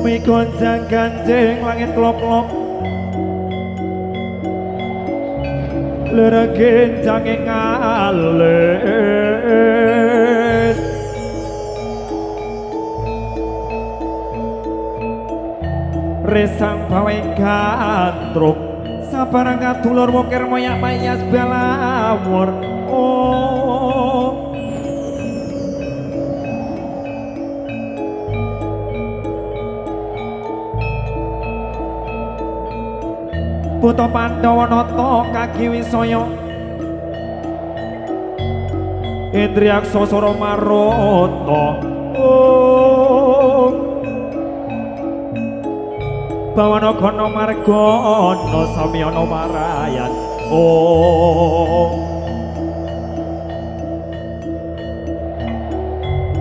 bumi goncang ganjing langit klop-klop leregen jange ngalir resang bawe gantruk sabarang kadulur wokir moyak mayas balawur Buta Pandhawa nata kaki wisaya Indriyaksasara marata Bawana gana margana samyana marayan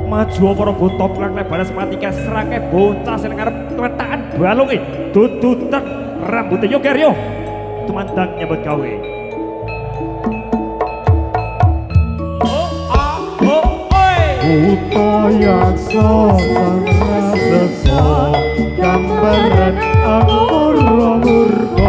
Maju para buta plek balas mati kasrake bocah sing ngarep kletakan balunge dudutan rambutnya yogaryo tumandang nyambut gawe Upayaksa sang raseksa gambaran amur murka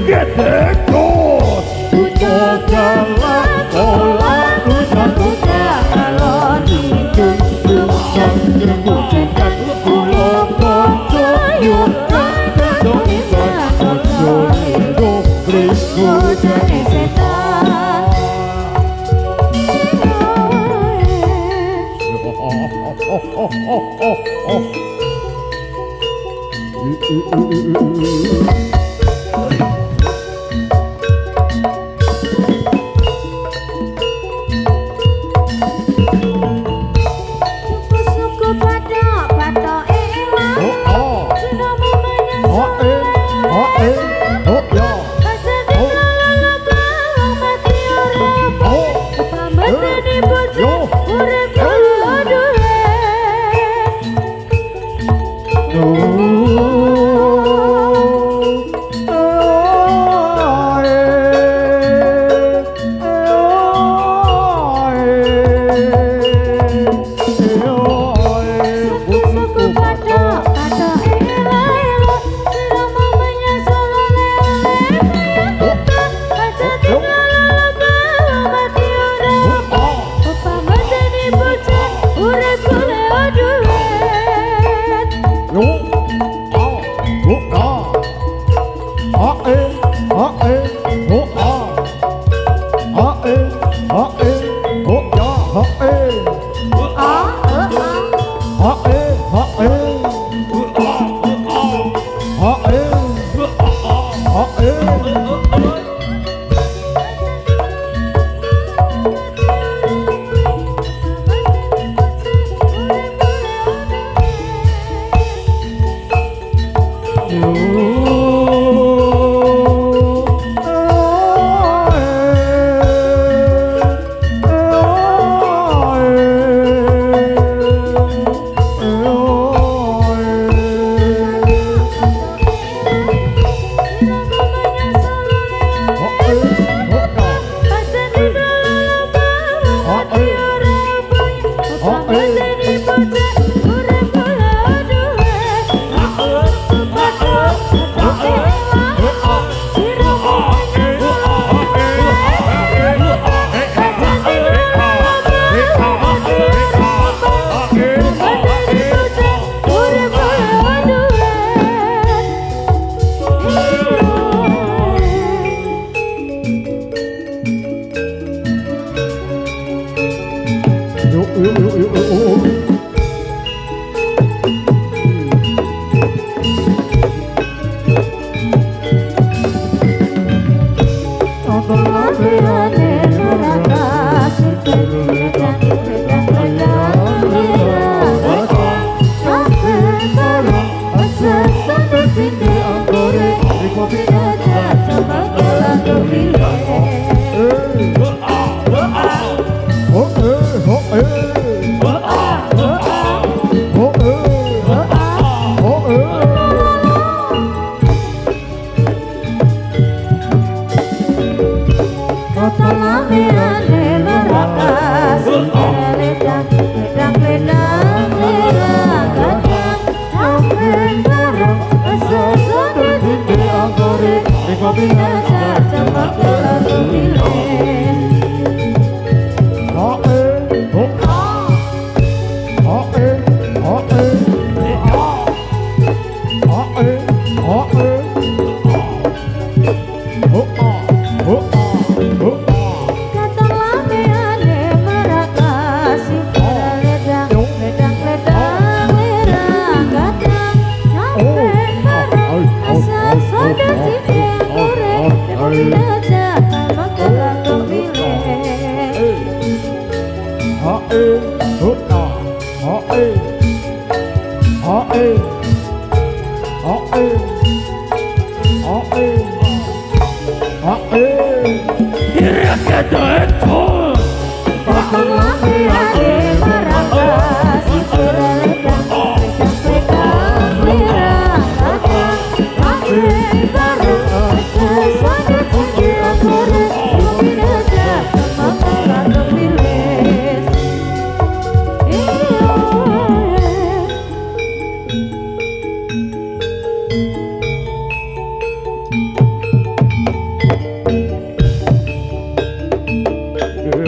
Gedekos Ucap jalan Olah ucap alon Itu Lusan Jemujekan Ulo konco Yuran Kedonikan Konco Hidup Beriku Jani setan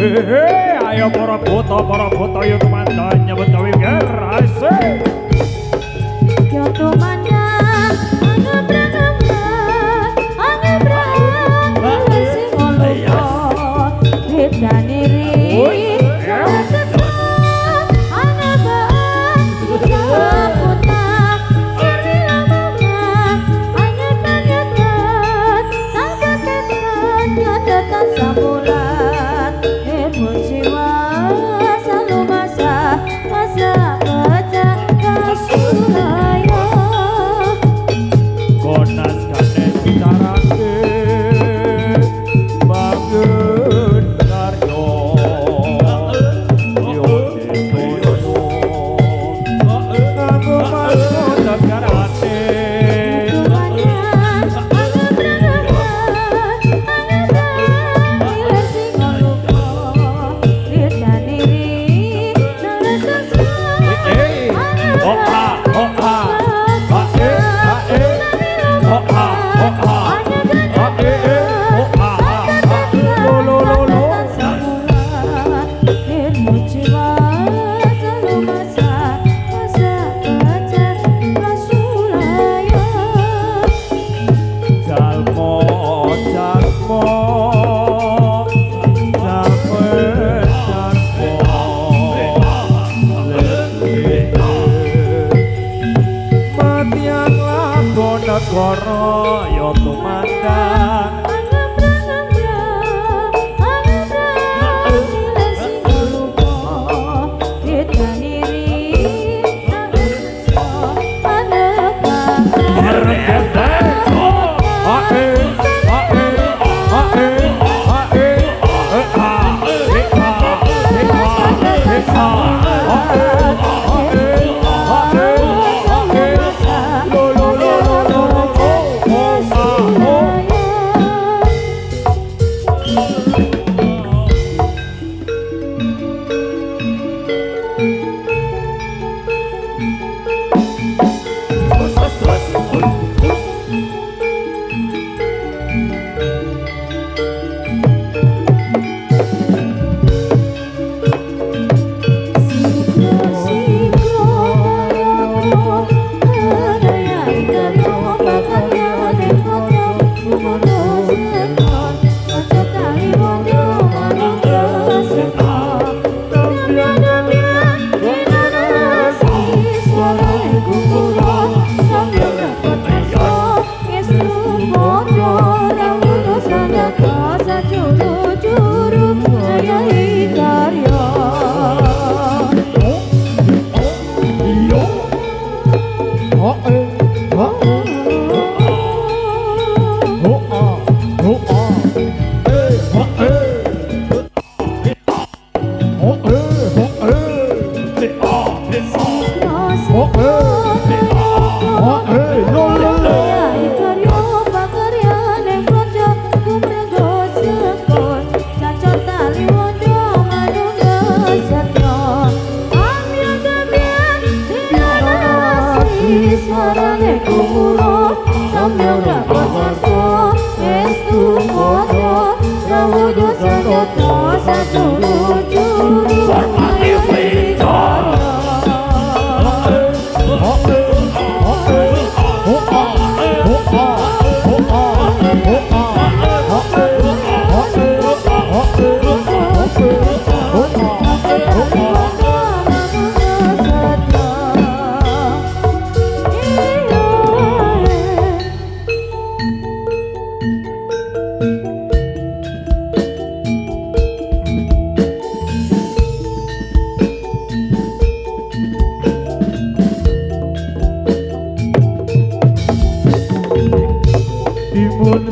Ayo para foto yuk teman-teman nyambut gawe ger asik. Yo tumandang angebrang sing ngono bedane ri negara yo tumandang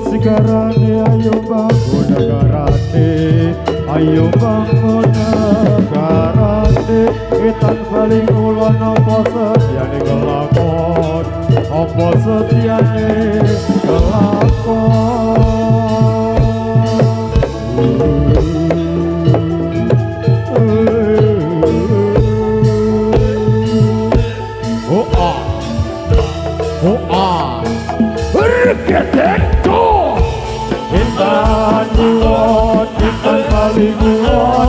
Sekarane ayo bangun negarane, ayo bangun negarane. Itan paling ulon apa setiane kelakon, apa setiane kelakon. Intan nyuwun, intan paling nyuwun,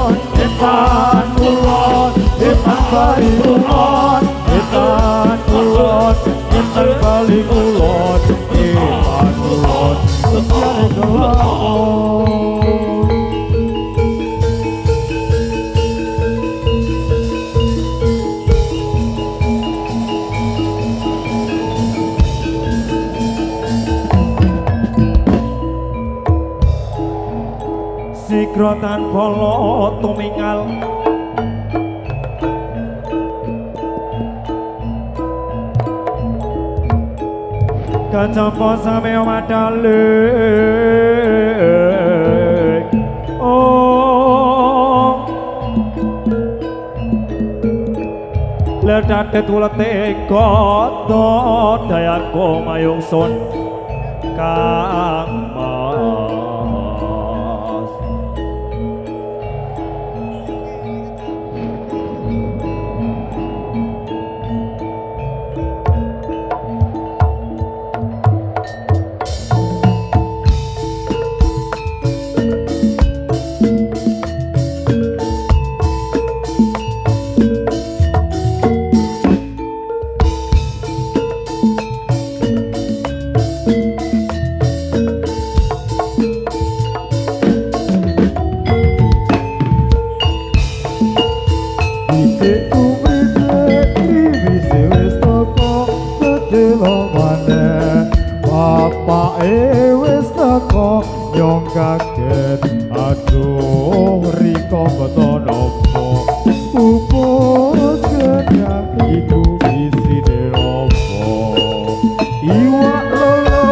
jane kelakon. Sigra tanpa tumingal kacampa same madale oh ledate tulete kota dayaku mayung sun kang nyong kaget aduh riko beto nopo pupus gedang iku isine opo iwak lolo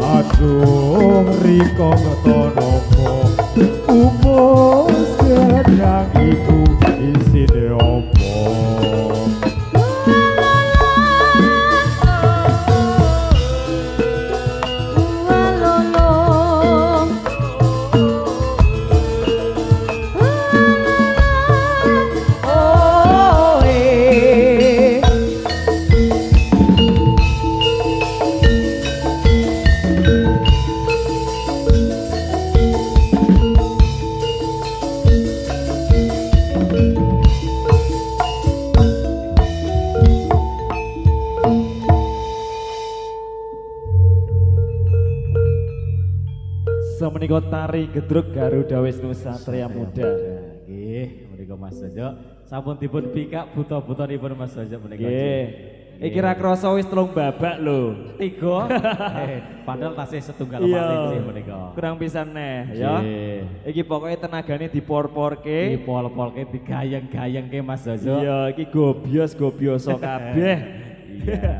aduh riko ngetonopo upus gedang iku isine opo menika tari gedruk Garuda Wisnu Satria Muda. Nggih, menika Mas Jojo sampun dipun pikak buta-butanipun Mas Jojo menika. Nggih. Iki ra krasa wis 3 babak lho. 3. Padahal tasih setunggal malih sih menika. Kurang pisan neh ya. Iki pokoke tenagane dipor-porke, dipol-polke digayeng-gayengke Mas Jojo. Iya, iki gobyos-gobyoso kabeh. Iya.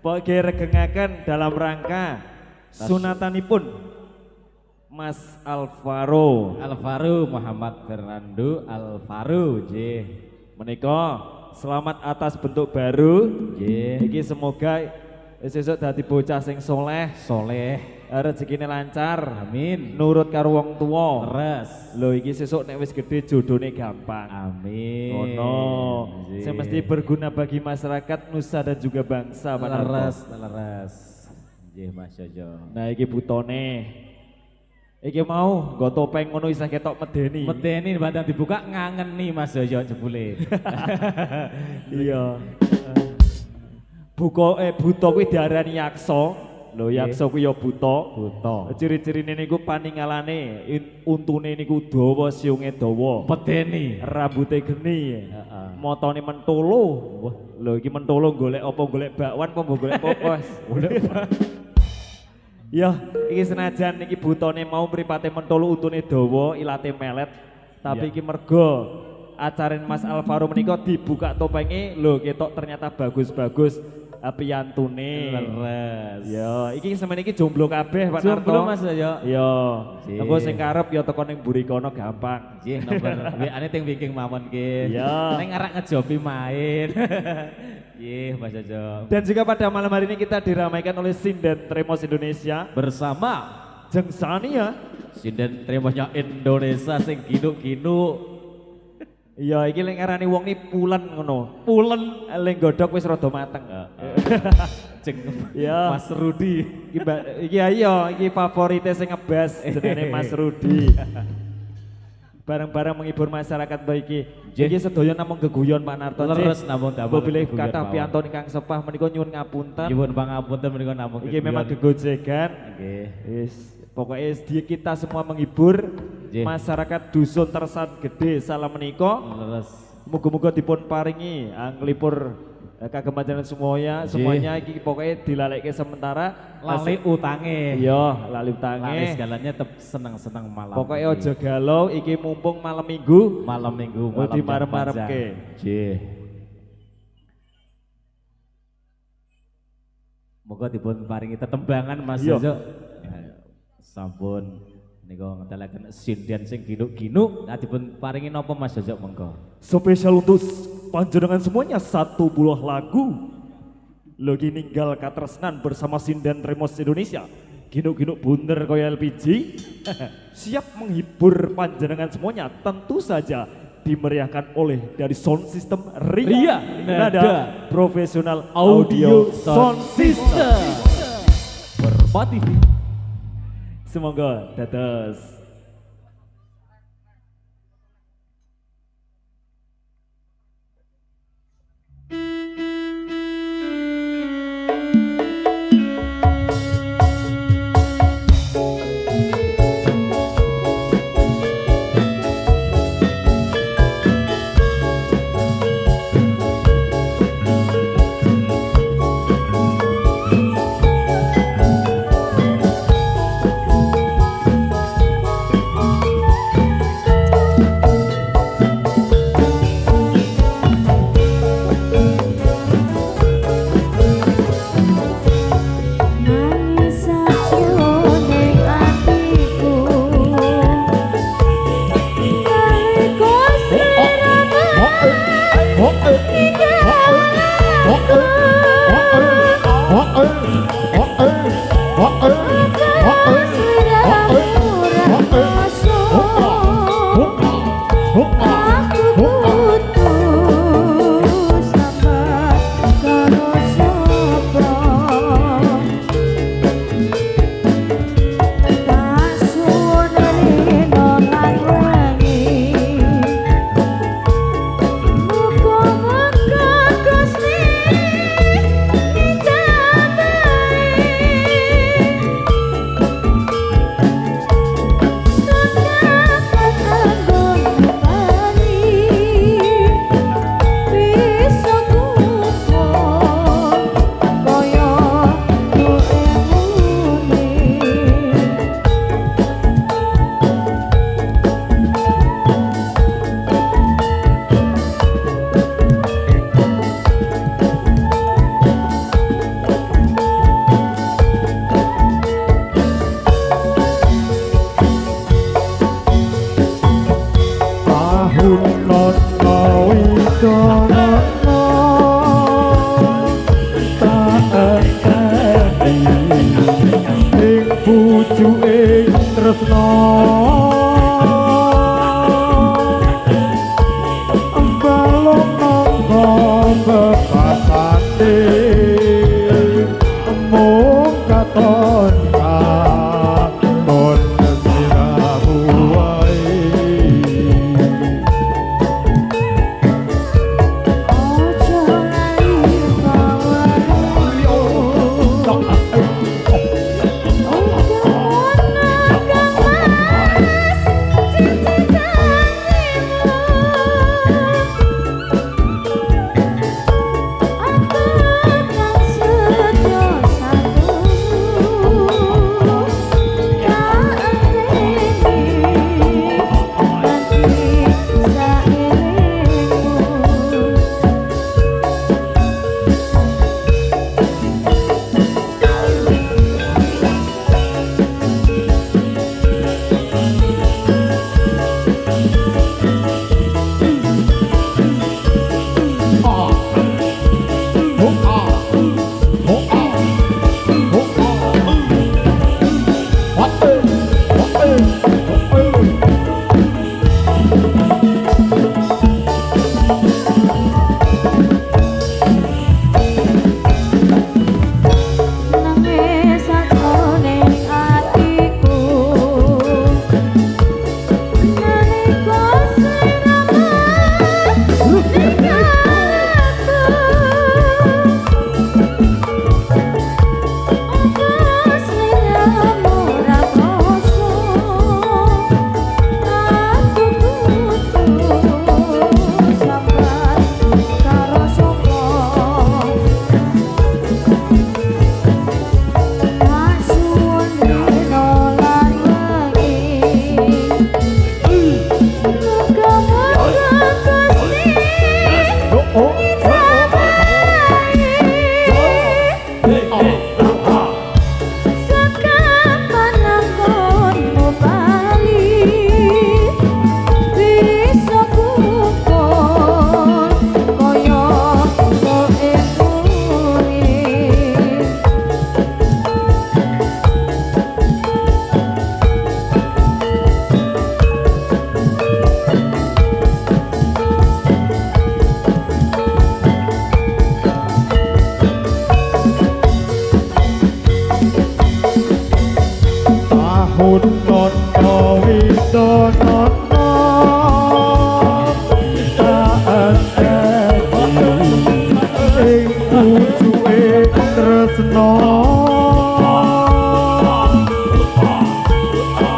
Pokoke regengaken dalam rangka sunatanipun Mas Alvaro Muhammad Fernando Alvaro nggih. Menika selamat atas bentuk baru. Nggih. Iki semoga sesuk dadi bocah sing soleh, rezekine lancar. Amin. Nurut karo wong tuwa. Leres. Lho iki sesuk nek wis gedhe jodhone gampang. Amin. Ono. Sing mesti berguna bagi masyarakat, nusa dan juga bangsa. Leres. Nggih Mas Jojo. Nah iki butone. Iki mau nggo topeng ngono isih ketok medeni. Medeni bandang dibuka ngangeni Mas Jojo jebule. Iya. Buta kuwi diarani yaksa. Lho yaksa kuwi ya buta. Ciri-cirine niku paningalane untune niku dawa, siunge dawa. Medeni. Rambute geni. Motone mentolo. Wah, lho iki mentolo golek apa golek bakwan apa golek popos. Ya, iki senajan iki butone mau mripate mentolo untune dawa, ilate melet, tapi iki mergo acara Mas Alvaro menika dibuka topenge, lho ketok ternyata bagus-bagus. Apriantune. Leres. Ya, iki semen iki jomblo kabeh Pak Narto. Jomblo Mas Sojo. Ya. Nggih. Engko sing karep ya teko ning mburi kono gampang. Nggih, nomor WA-ne ting wiking mawon nggih. Iya. Ning arek ngejobi main. Nggih, Mas Sojo. Dan juga pada malam hari ini kita diramaikan oleh Sinden Tremos Indonesia Bersama Jeng Sania. Sinden Tremonya Indonesia sing ginuk-ginuk. Iya, iki lek ngarani wong iki pulen ngono. Pulen Lek godhok wis rada mateng. Jeng Iya. Mas Rudi. Iki iya, iki favorite sing ngebas jenenge Mas Rudi. Bareng-bareng menghibur masyarakat baik iki. Iki sedaya namung geguyon Pak Narto. Leres namung damel. Bilih geguyon kathah mawon. piantun ingkang sepah menika nyuwun ngapunten. Nyuwun pangapunten menika namung Iki geguyon. memang gegojegan. Nggih. Wis pokoknya kita semua menghibur Nggih. masyarakat dusun Tersan Gede salam menika. Leres. Muga-muga dipun paringi anglipur kagemajan semuanya iki pokoknya dilalekke sementara Lali utange. iya lali Lali utange segalanya tetep seneng-seneng malam. pokoknya ini. aja galau iki mumpung malam minggu Malam minggu Oh, malam dimarep-marepke. Nggih. Moga dipun paringi tetembangan Mas Iya. Jojo. Sampun nika ngetelaken sinden sing ginuk-ginuk, nah dipun paringi napa Mas Jojo monggo. spesial untuk panjenengan semuanya satu buah lagu Logi ninggal katresnan bersama Sinden Tremos Indonesia ginuk-ginuk bunder koyo LPG siap menghibur panjenengan semuanya tentu saja dimeriahkan oleh dari sound system Ria Nada Profesional Audio Sound System. Berpati. Semoga dados. Nangis sajroning atiku Nalika aku putus sampai karo sapa widonono taat ing pucuke tresno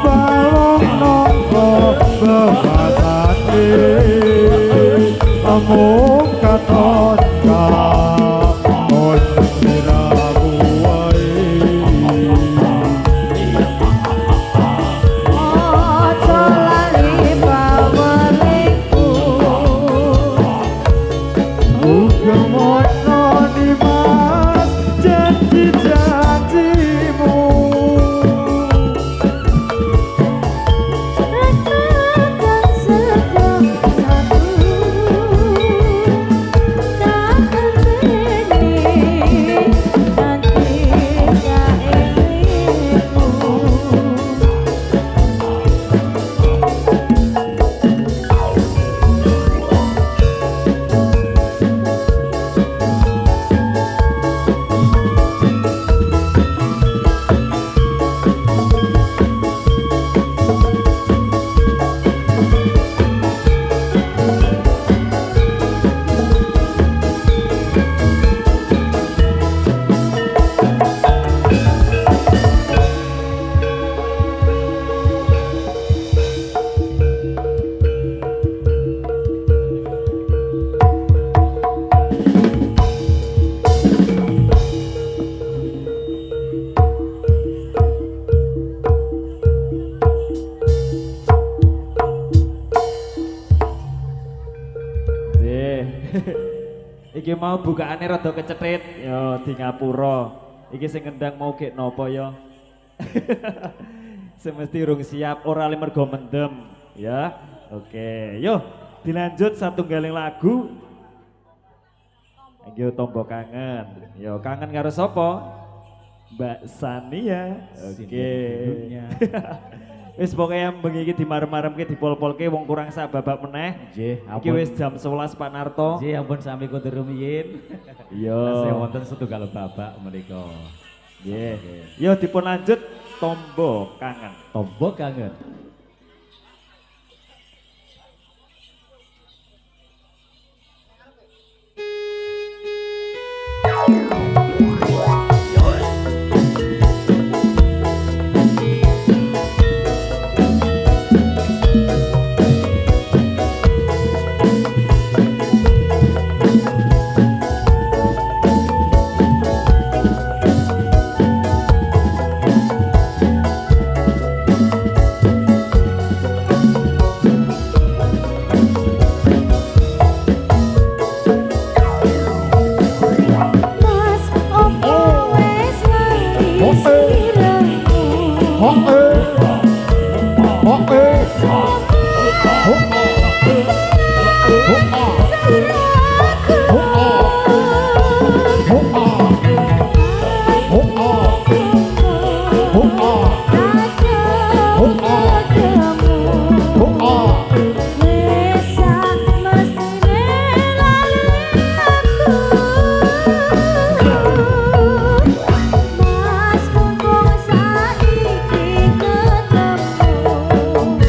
balong nangka bebasane amung katon Ojo lali pawelingku Gemono Dimas janji-janjimu Ratakan sedang satu Tak berdiri nanti saingiku Iki mau bukaane rada kecetit ya di ngapura. Iki sing ngendang mau gek napa ya? Semesti rung siap ora le mergo mendem ya. Oke, yo dilanjut satunggaling lagu. Iki tombo kangen. Yo kangen karo sapa? Mbak Sania. Oke. Wis pokoke bengi iki dimarem-maremke dipol-polke wong kurang sak babak meneh. Nggih, Iki wis jam 11 Pak Narto. Nggih, ampun sami kudu rumiyin. Iya. Tasih wonten setunggal babak menika. Nggih. Yo dipun lanjut tombo kangen. Tombo kangen. Mas opo wis lali sirahmu Mas mumpung saiki ketemu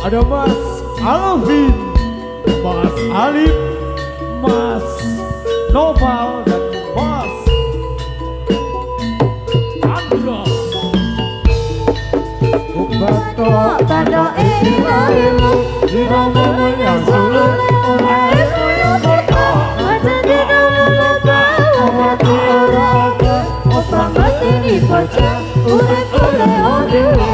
Ada Mas Alvin, Mas Alif, Mas Noval dan Mas Andra. Bato Tanda ilo ilo Sirama yang sulit Mata di dalam tahu mati orang Opang mati di baca Urek oleh odile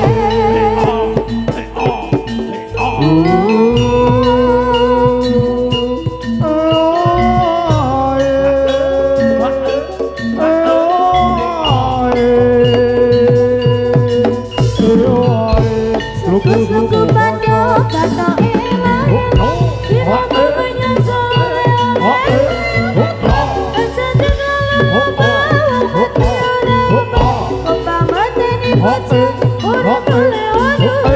Luku bando kata ilo ilo Sirama yang sulit Mata di dalam tahu mati orang Opang mati di baca Urek oleh odile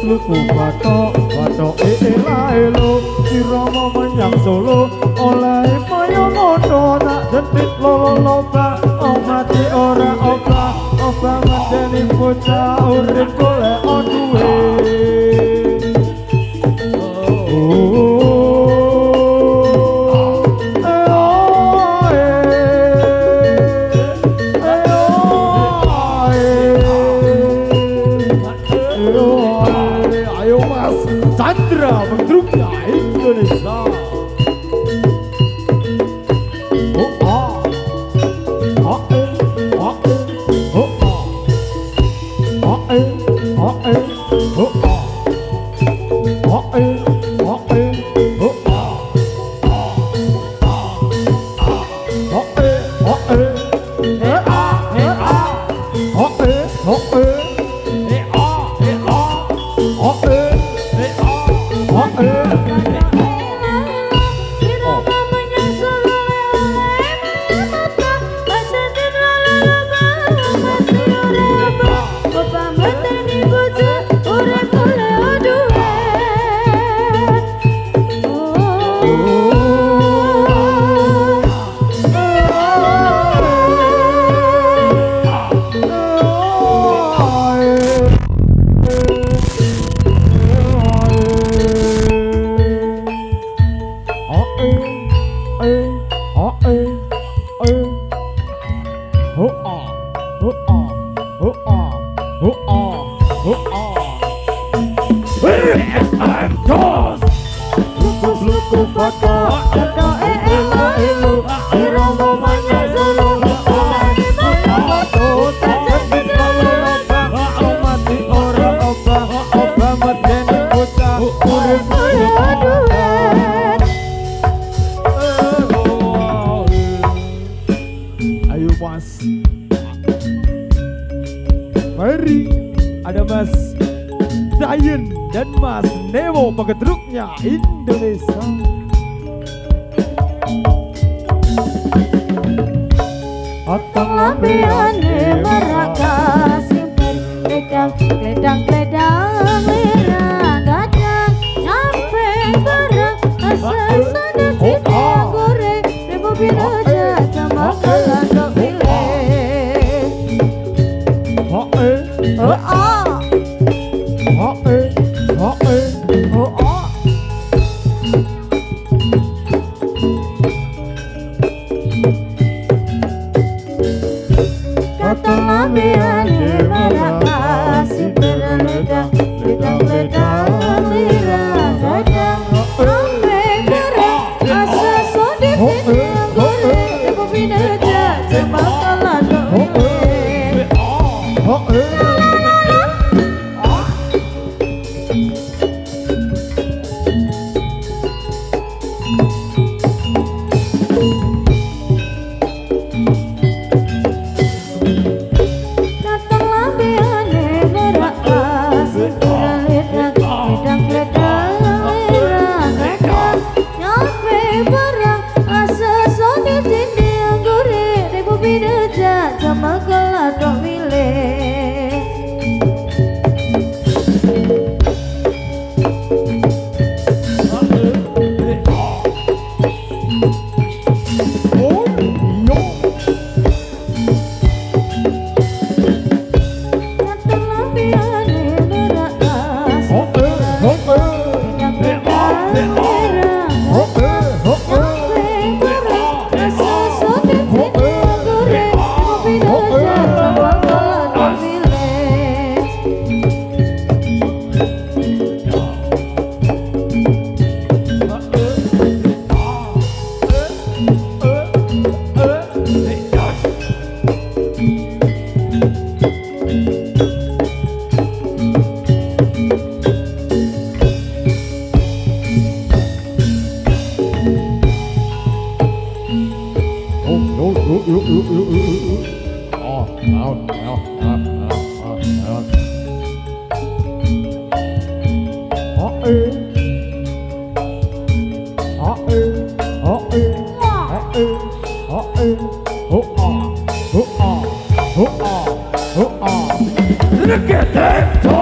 Luku batok batok ela elo Sirama menyang Solo oleh maya mono nak jentit lolo loba mati ora oba oba ngenteni bocah urip golek duwe Ayo Mas Chandra Bentruknya Indonesia. Ayo Mas, mari ada Mas Dayen dan Mas Nemo Pegedruknya Indonesia. Otong lambiane meraka simpen Kledang lirang gadang Nyampe barang asal sadar tidak goreng Rebo biraja sama kalandok pilih Otong lambiane meraka simpen Kledang lirang gadang Nyampe barang asal sadar tidak goreng Rebo biraja sama keladok wilis. Look at that!